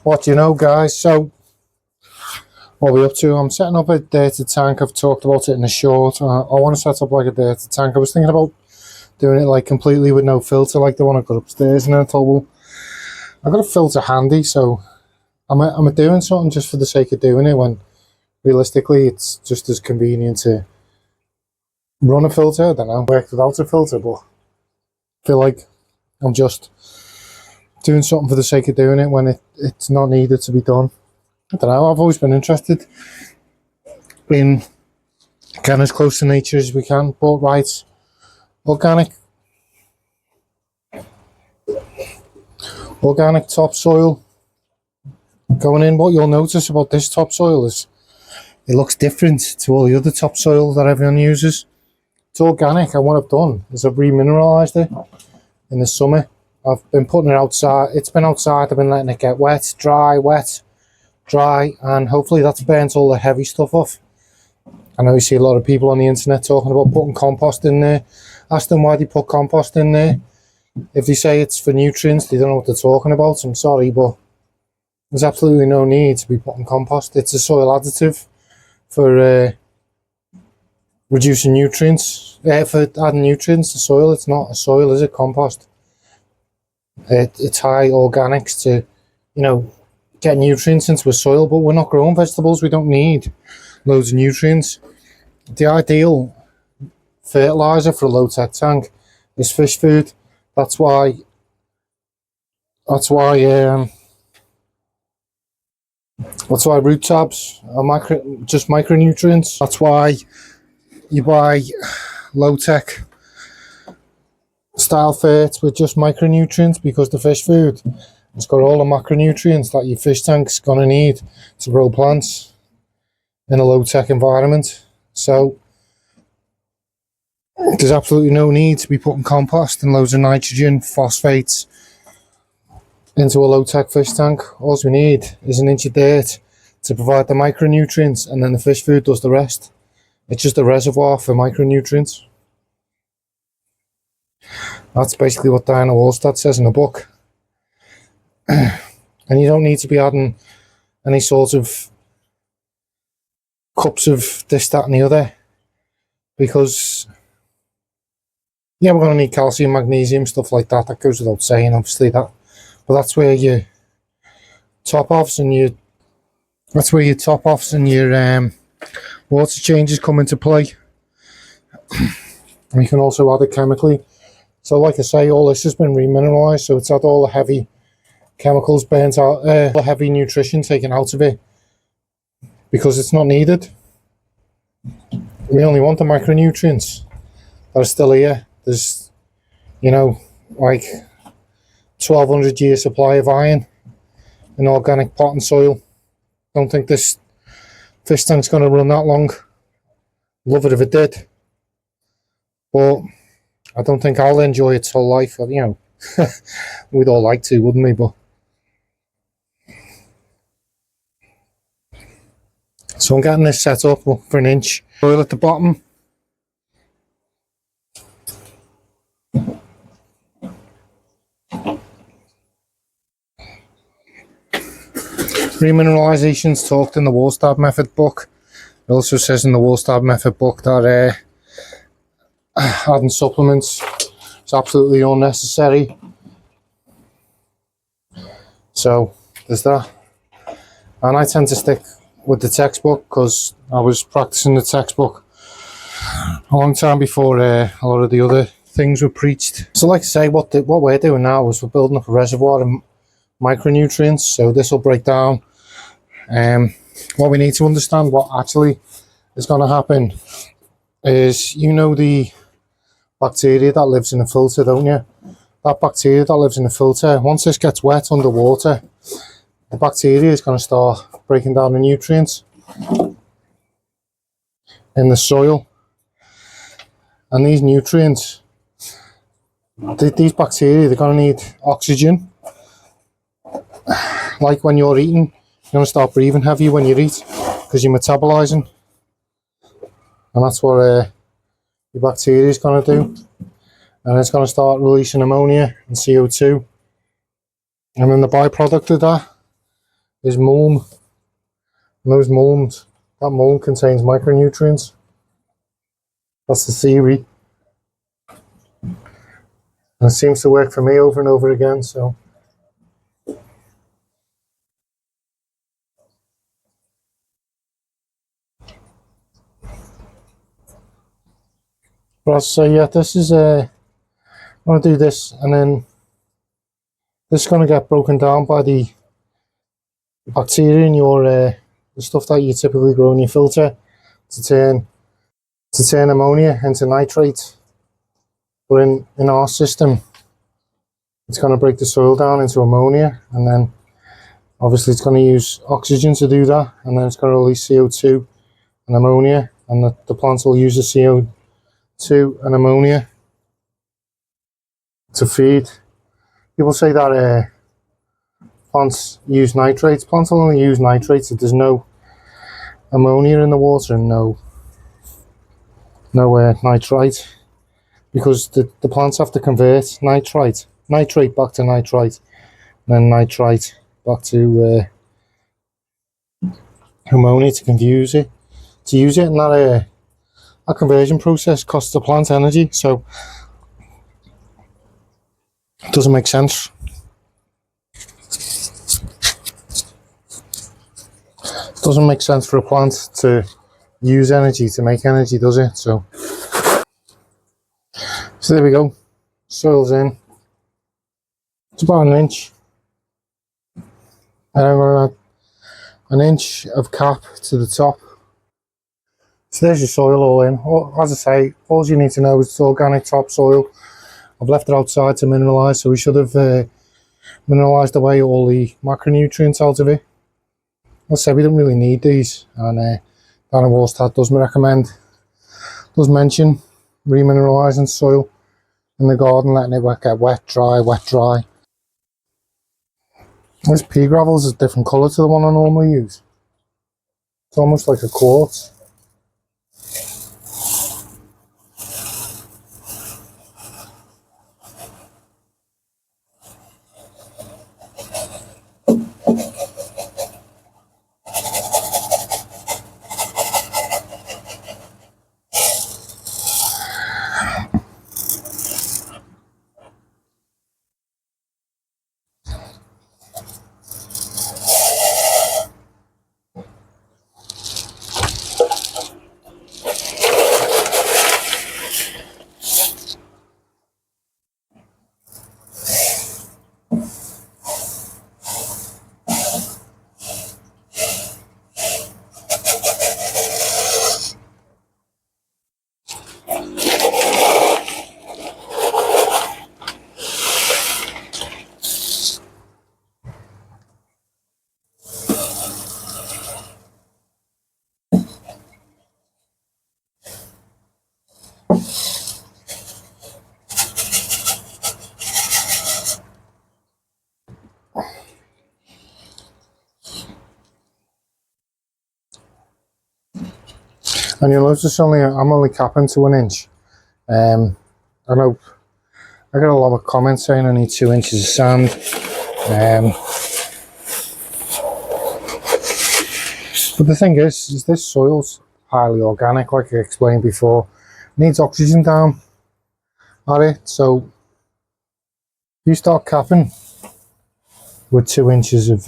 What do you know, guys? So what we're up to, I'm setting up a dirty tank. I've talked about it in a short. I want to set up like a dirty tank. I was thinking about doing it like completely with no filter, like the one I've got upstairs, and then I thought, well, I've got a filter handy, so I'm doing something just for the sake of doing it, when realistically it's just as convenient to run a filter. I don't know, work without a filter, but I feel like I'm just doing something for the sake of doing it when it's not needed to be done. I don't know, I've always been interested in getting as close to nature as we can, but right, organic topsoil going in. What you'll notice about this topsoil is it looks different to all the other topsoil that everyone uses. It's organic, and what I've done is I've remineralised it in the summer. I've been putting it outside. It's been outside, I've been letting it get wet, dry, and hopefully that's burnt all the heavy stuff off. I know you see a lot of people on the internet talking about putting compost in there. Ask them why they put compost in there. If they say it's for nutrients, they don't know what they're talking about. I'm sorry, but there's absolutely no need to be putting compost. It's a soil additive for reducing nutrients, for adding nutrients to soil. It's not a soil, is it? Compost. It's high organics to, get nutrients into a soil, but we're not growing vegetables. We don't need loads of nutrients. The ideal fertiliser for a low-tech tank is fish food. That's why root tabs are just micronutrients. That's why you buy low-tech style ferts with just micronutrients, because the fish food has got all the macronutrients that your fish tank's gonna need to grow plants in a low-tech environment. So there's absolutely no need to be putting compost and loads of nitrogen, phosphates into a low-tech fish tank. All we need is an inch of dirt to provide the micronutrients, and then the fish food does the rest. It's just a reservoir for micronutrients. That's basically what Diana Walstad says in the book. And you don't need to be adding any sort of cups of this, that and the other, because we're going to need calcium, magnesium, stuff like that. That goes without saying, obviously, that. But that's where your top-offs and your water changes come into play. And you can also add it chemically. So like I say, all this has been remineralised, so it's had all the heavy chemicals burnt out, the heavy nutrition taken out of it, because it's not needed. We only want the micronutrients that are still here. There's, like 1,200 year supply of iron in organic pot and soil. Don't think this fish tank's going to run that long. Love it if it did, but I don't think I'll enjoy its whole life. We'd all like to, wouldn't we? But so I'm getting this set up for an inch soil at the bottom. Remineralization's talked in the Walstad Method book. It also says in the Walstad Method book that adding supplements is absolutely unnecessary. So there's that. And I tend to stick with the textbook, because I was practicing the textbook a long time before a lot of the other things were preached. So like I say, what we're doing now is we're building up a reservoir of micronutrients. So this will break down. What we need to understand, what actually is going to happen, is the bacteria that lives in a filter, don't you? That bacteria that lives in a filter, once this gets wet underwater, the bacteria is going to start breaking down the nutrients in the soil. And these nutrients, these bacteria, they're going to need oxygen. Like when you're eating, you're going to start breathing heavy when you eat, because you're metabolizing. And that's what your bacteria is going to do. And it's going to start releasing ammonia and CO2. And then the byproduct of that is mulm. And those mulms, that mulm contains micronutrients. That's the theory. And it seems to work for me over and over again, so. But so yeah, this is I'm going to do this, and then this is going to get broken down by the bacteria in your the stuff that you typically grow in your filter to turn ammonia into nitrate. But in our system, it's going to break the soil down into ammonia, and then obviously it's going to use oxygen to do that, and then it's going to release CO2 and ammonia, and the plants will use the CO2 and ammonia to feed. People say that plants use nitrates. Plants will only use nitrates if there's no ammonia in the water and no nitrite, because the plants have to convert nitrate back to nitrite, and then nitrite back to ammonia to use it, and that conversion process costs the plant energy, so it doesn't make sense. It doesn't make sense for a plant to use energy to make energy, does it? So there we go. Soil's in. It's about an inch. And I'm going to add an inch of cap to the top. So there's your soil all in. As I say, all you need to know is it's organic topsoil. I've left it outside to mineralise, so we should have mineralised away all the macronutrients out of it. As I say, we don't really need these, and down in Walstad does mention remineralising soil in the garden, letting it get wet, dry. This pea gravel is a different colour to the one I normally use. It's almost like a quartz. And you'll notice I'm only capping to 1 inch. I know I got a lot of comments saying I need 2 inches of sand. But the thing is this soil's highly organic, like I explained before. It needs oxygen down at it, so if you start capping with 2 inches of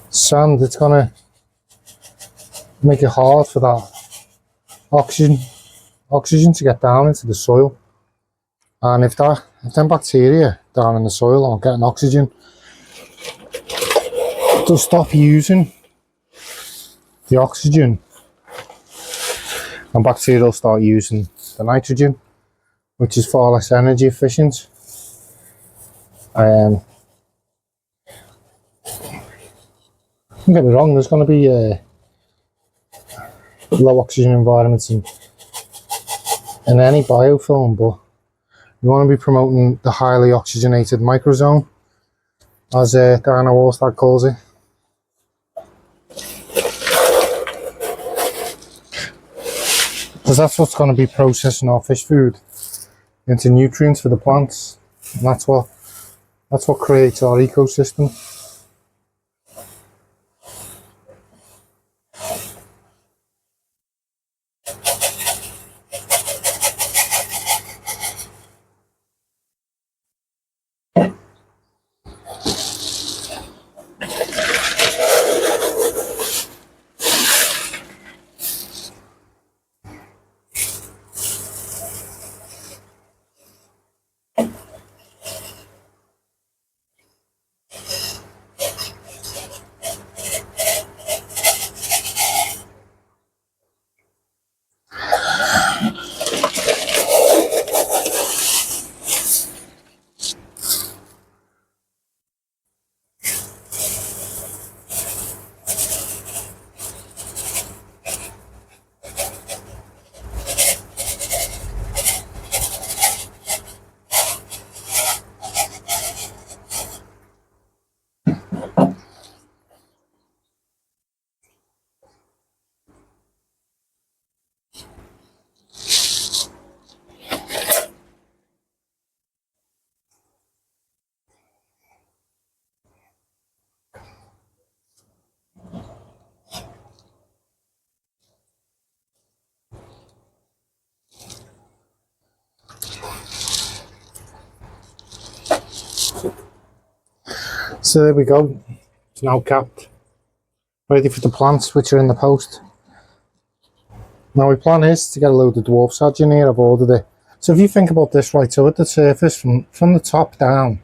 sand, it's gonna make it hard for that oxygen to get down into the soil. And if them bacteria down in the soil aren't getting oxygen, they'll stop using the oxygen, and bacteria will start using the nitrogen, which is far less energy efficient. Don't get me wrong, there's going to be low oxygen environments in any biofilm, but you want to be promoting the highly oxygenated microzone, as Diana Walstad calls it. Because that's what's going to be processing our fish food into nutrients for the plants, and that's what That's what creates our ecosystem. So there we go. It's now capped, ready for the plants which are in the post. Now my plan is to get a load of dwarf sedge in here. I've ordered it. So if you think about this, right, so at the surface, from the top down,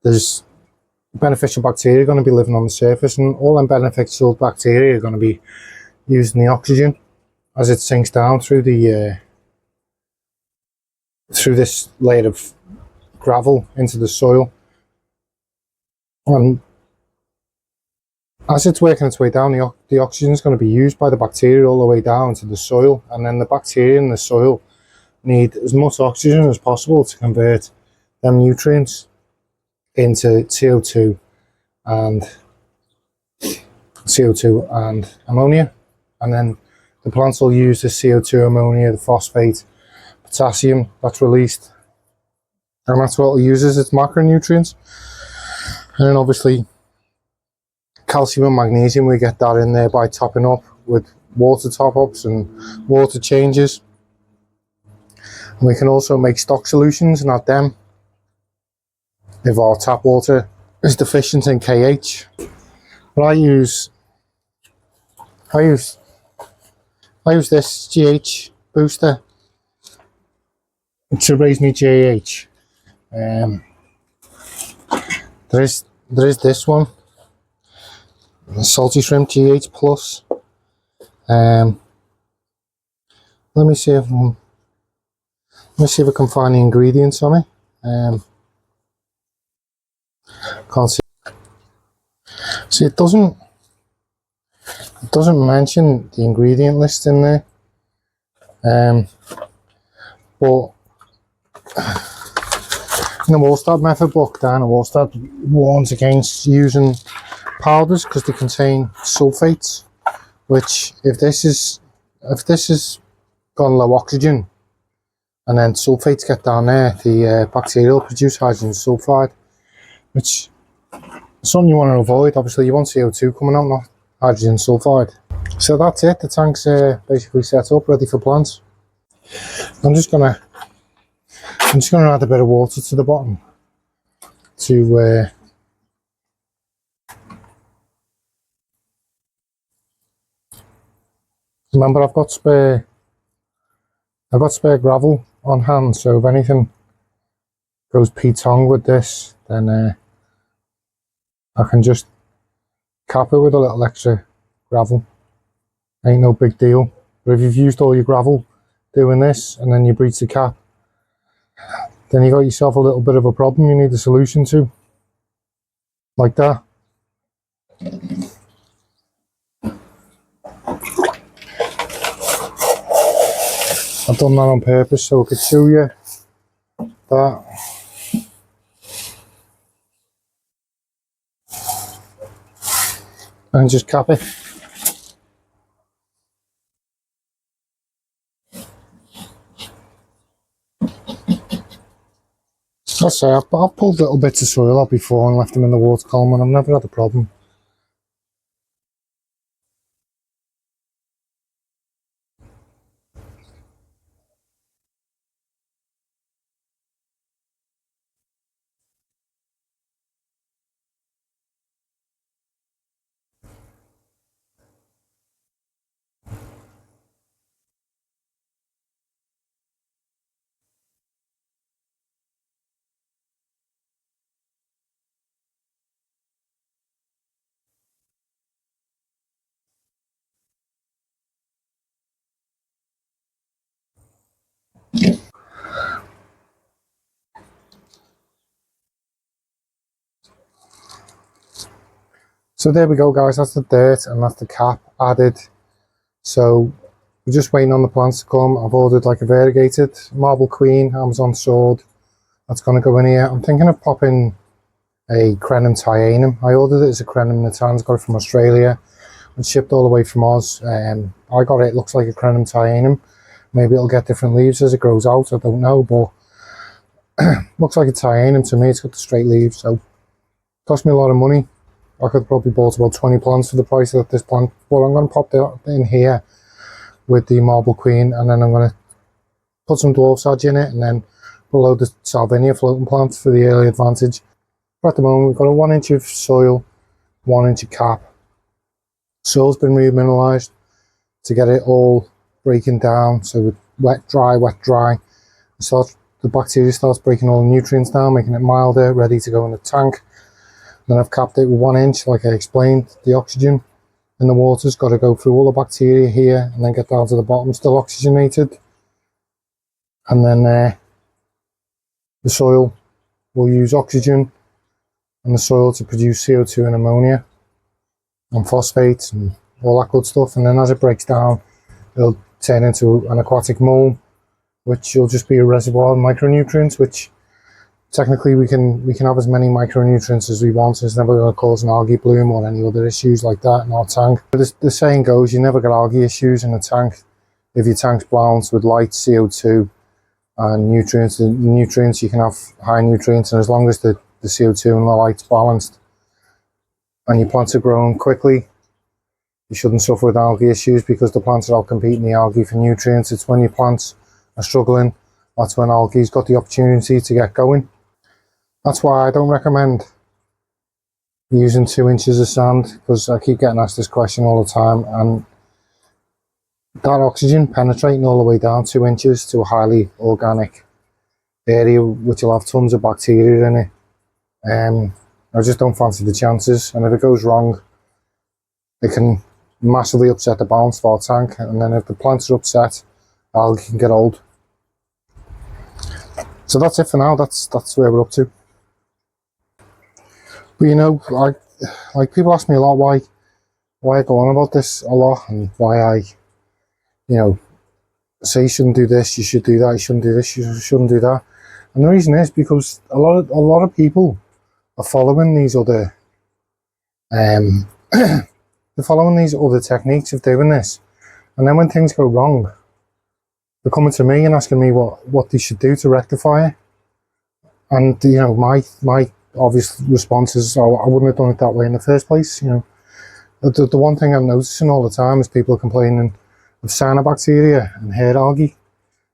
there's beneficial bacteria going to be living on the surface, and all them beneficial bacteria are going to be using the oxygen as it sinks down through the through this layer of gravel into the soil. And as it's working its way down, the oxygen is going to be used by the bacteria all the way down to the soil, and then the bacteria in the soil need as much oxygen as possible to convert them nutrients into CO2 and ammonia, and then the plants will use the CO2, ammonia, the phosphate, potassium that's released, and that's what it uses as its macronutrients. And then obviously calcium and magnesium, we get that in there by topping up with water top-ups and water changes. And we can also make stock solutions and add them if our tap water is deficient in KH. But I use this GH booster to raise me JH. There is this one, salty shrimp GH plus. Let me see if I can find the ingredients on it. Can't see. See, it doesn't mention the ingredient list in there. But in the Walstad Method book, Walstad warns against using powders because they contain sulfates, which if this is got low oxygen and then sulfates get down there, the bacteria will produce hydrogen sulfide, which is something you want to avoid. Obviously you want CO2 coming out, not hydrogen sulfide. So that's it, the tank's basically set up, ready for plants. I'm just gonna add a bit of water to the bottom to remember I've got spare gravel on hand, so if anything goes P-tong with this, then I can just cap it with a little extra gravel. Ain't no big deal. But if you've used all your gravel doing this and then you breach the cap, then you got yourself a little bit of a problem you need a solution to, like that. I've done that on purpose so I could show you that. And just cap it. I say, I've pulled little bits of soil out before and left them in the water column, and I've never had a problem. So there we go, guys, that's the dirt and that's the cap added. So we're just waiting on the plants to come. I've ordered like a variegated marble queen, Amazon sword. That's going to go in here. I'm thinking of popping a crenum tyanum. I ordered it as a crenum natans, got it from Australia and shipped all the way from Oz. I got it looks like a crenum tyanum. Maybe it'll get different leaves as it grows out, I don't know, but looks like a tyanum to me. It's got the straight leaves, so cost me a lot of money. I could probably bought about 20 plants for the price of this plant, but I'm going to pop that in here with the marble queen, and then I'm going to put some dwarf sedge in it, and then put a load of salvinia floating plants for the early advantage. But at the moment we've got a 1 inch of soil, 1 inch of cap. Soil's been remineralised to get it all breaking down, so it's wet, dry, the bacteria starts breaking all the nutrients down, making it milder, ready to go in the tank. Then I've capped it with 1 inch, like I explained. The oxygen in the water's got to go through all the bacteria here and then get down to the bottom, still oxygenated. And then the soil will use oxygen and the soil to produce CO2 and ammonia and phosphates and all that good stuff. And then as it breaks down, it'll turn into an aquatic mold, which will just be a reservoir of micronutrients, which technically we can have as many micronutrients as we want. It's never going to cause an algae bloom or any other issues like that in our tank. The saying goes, you never get algae issues in a tank if your tank's balanced with light, CO2 and nutrients. The nutrients, you can have high nutrients, and as long as the CO2 and the light's balanced and your plants are growing quickly, you shouldn't suffer with algae issues, because the plants are out competing the algae for nutrients. It's when your plants are struggling, that's when algae's got the opportunity to get going. That's why I don't recommend using 2 inches of sand, because I keep getting asked this question all the time, and that oxygen penetrating all the way down 2 inches to a highly organic area which will have tons of bacteria in it. I just don't fancy the chances, and if it goes wrong, it can massively upset the balance of our tank, and then if the plants are upset, algae can get old. So that's it for now. That's where we're up to. But you know, like people ask me a lot why I go on about this a lot, and why I, you know, say you shouldn't do this, you should do that, you shouldn't do this, you shouldn't do that. And the reason is because a lot of people are following these other they're following these other techniques of doing this, and then when things go wrong, they're coming to me and asking me what they should do to rectify it. And you know, my obvious response is, oh, I wouldn't have done it that way in the first place. You know, the one thing I'm noticing all the time is people are complaining of cyanobacteria and hair algae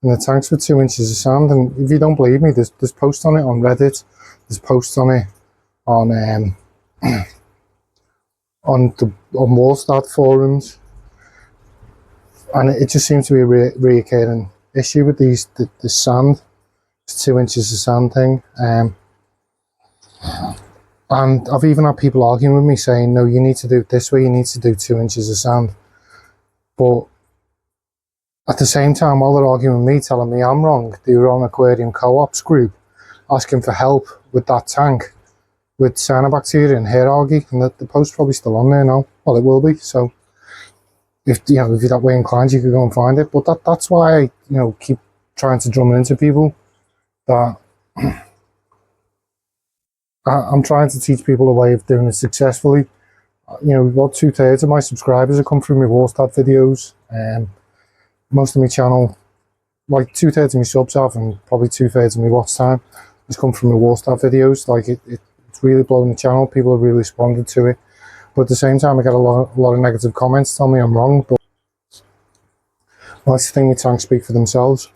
in the tanks with 2 inches of sand. And if you don't believe me, there's posts on it on Reddit, there's posts on it on on Walstad forums, and it just seems to be a reoccurring issue with the sand, 2 inches of sand thing. And I've even had people arguing with me saying, no, you need to do it this way, you need to do 2 inches of sand. But at the same time, while they're arguing with me, telling me I'm wrong, they were on Aquarium Co-ops group asking for help with that tank with cyanobacteria and hair algae, and the post's probably still on there now. Well, it will be. So if you're that way inclined, you could go and find it. But that's why I keep trying to drum it into people that I'm trying to teach people a way of doing it successfully. About 2/3 of my subscribers have come through my Walstad videos. Most of my channel, like 2/3 of my subs have, and probably 2/3 of my watch time has come from the Walstad videos. Like it's really blown the channel. People have really responded to it. But at the same time, I get a lot of negative comments telling me I'm wrong. But that's the thing, with tanks speak for themselves.